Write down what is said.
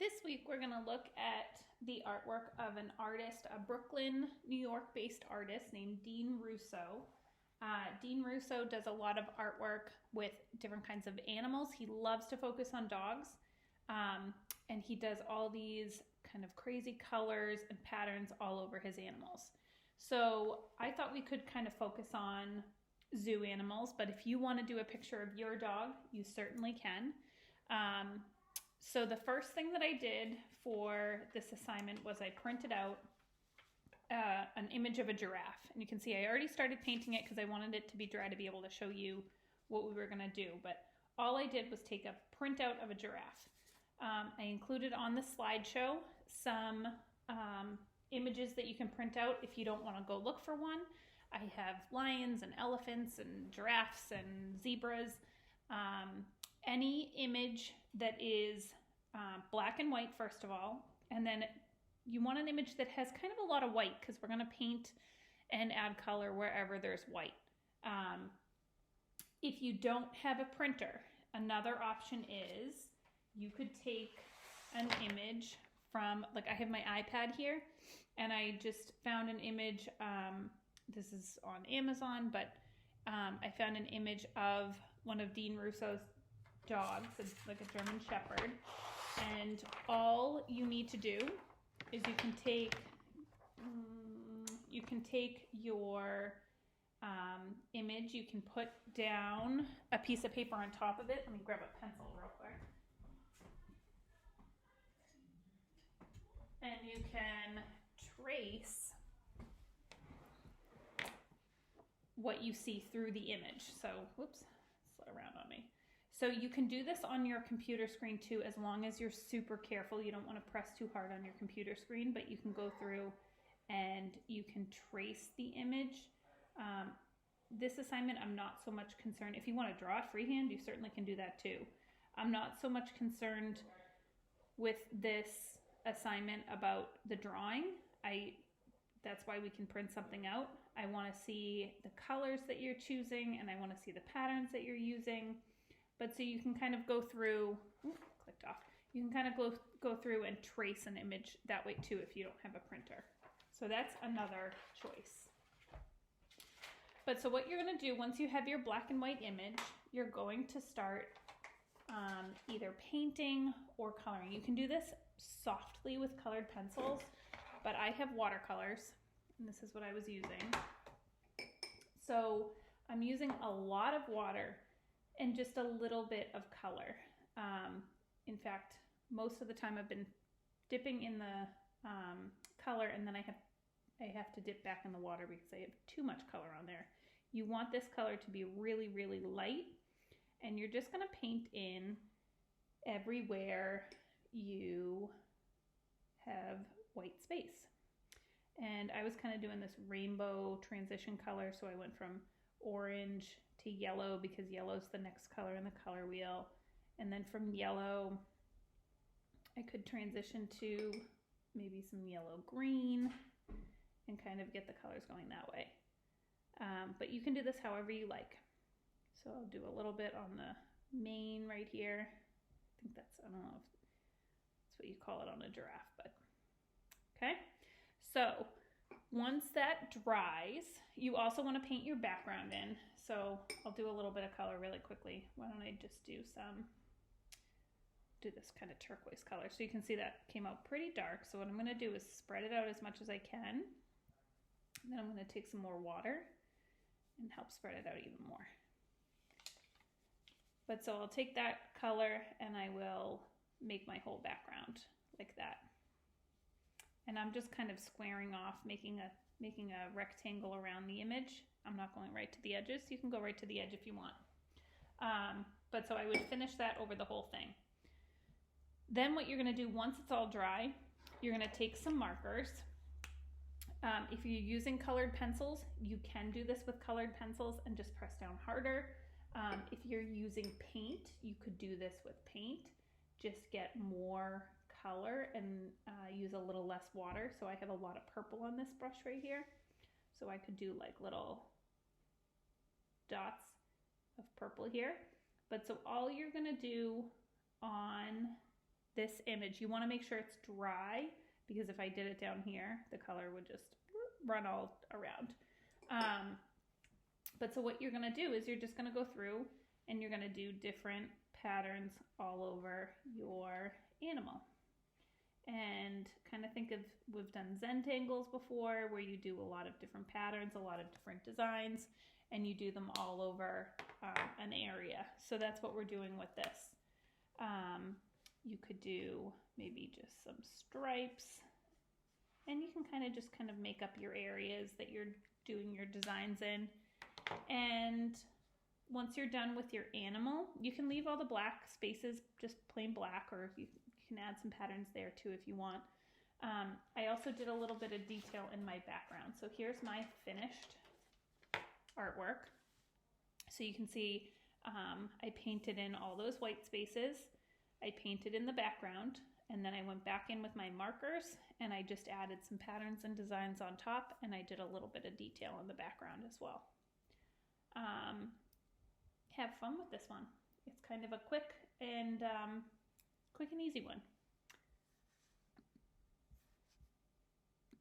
This week we're going to look at the artwork of an artist, a Brooklyn, New York based artist named Dean Russo. Dean Russo does a lot of artwork with different kinds of animals. He loves to focus on dogs, and he does all these kind of crazy colors and patterns all over his animals. So I thought we could kind of focus on zoo animals, but if you want to do a picture of your dog, you certainly can. So the first thing that I did for this assignment was I printed out an image of a giraffe. And you can see I already started painting it because I wanted it to be dry to be able to show you what we were going to do. But all I did was take a printout of a giraffe. I included on the slideshow some images that you can print out if you don't want to go look for one. I have lions and elephants and giraffes and zebras. Any image that is black and white, first of all, and then you want an image that has kind of a lot of white because we're going to paint and add color wherever there's white. If you don't have a printer, another option is you could take an image from, like I have my iPad here, and I just found an image, this is on Amazon, but I found an image of one of Dean Russo's dogs. It's like a German Shepherd, and all you need to do is you can take your image, you can put down a piece of paper on top of it. Let me grab a pencil real quick. And you can trace what you see through the image. So, whoops, slid around on me. So you can do this on your computer screen too, as long as you're super careful. You don't want to press too hard on your computer screen, but you can go through and you can trace the image. This assignment, I'm not so much concerned. If you want to draw it freehand, you certainly can do that too. I'm not so much concerned with this assignment about the drawing. That's why we can print something out. I want to see the colors that you're choosing, and I want to see the patterns that you're using. But so you can kind of go through, clicked off. You can kind of go through and trace an image that way too if you don't have a printer. So that's another choice. But so what you're going to do once you have your black and white image, you're going to start either painting or coloring. You can do this softly with colored pencils, but I have watercolors, and this is what I was using. So I'm using a lot of water and just a little bit of color. In fact, most of the time I've been dipping in the color, and then I have to dip back in the water because I have too much color on there. You want this color to be really, really light, and you're just gonna paint in everywhere you have white space. And I was kind of doing this rainbow transition color, so I went from orange to yellow because yellow is the next color in the color wheel. And then from yellow, I could transition to maybe some yellow green and kind of get the colors going that way. But you can do this however you like. So I'll do a little bit on the mane right here. I think that's, I don't know if that's what you call it on a giraffe, but okay. So once that dries, you also want to paint your background in. So I'll do a little bit of color really quickly. Why don't I just do this kind of turquoise color. So you can see that came out pretty dark. So what I'm going to do is spread it out as much as I can. And then I'm going to take some more water and help spread it out even more. But so I'll take that color and I will make my whole background like that. And I'm just kind of squaring off, making a rectangle around the image. I'm not going right to the edges. You can go right to the edge if you want. But so I would finish that over the whole thing. Then what you're gonna do once it's all dry, you're gonna take some markers. If you're using colored pencils, you can do this with colored pencils and just press down harder. If you're using paint, you could do this with paint. Just get more color and use a little less water. So I have a lot of purple on this brush right here. So I could do like little dots of purple here. But so all you're gonna do on this image. You want to make sure it's dry, because if I did it down here, the color would just run all around. But so what you're going to do is you're just going to go through and you're going to do different patterns all over your animal. And kind of think of, we've done Zentangles before, where you do a lot of different patterns, a lot of different designs, and you do them all over an area. So that's what we're doing with this. You could do maybe just some stripes, and you can kind of make up your areas that you're doing your designs in. And once you're done with your animal, you can leave all the black spaces just plain black, or you can add some patterns there too if you want. I also did a little bit of detail in my background. So here's my finished artwork. So you can see I painted in all those white spaces. I painted in the background, and then I went back in with my markers and I just added some patterns and designs on top, and I did a little bit of detail in the background as well. Have fun with this one. It's kind of a quick and easy one.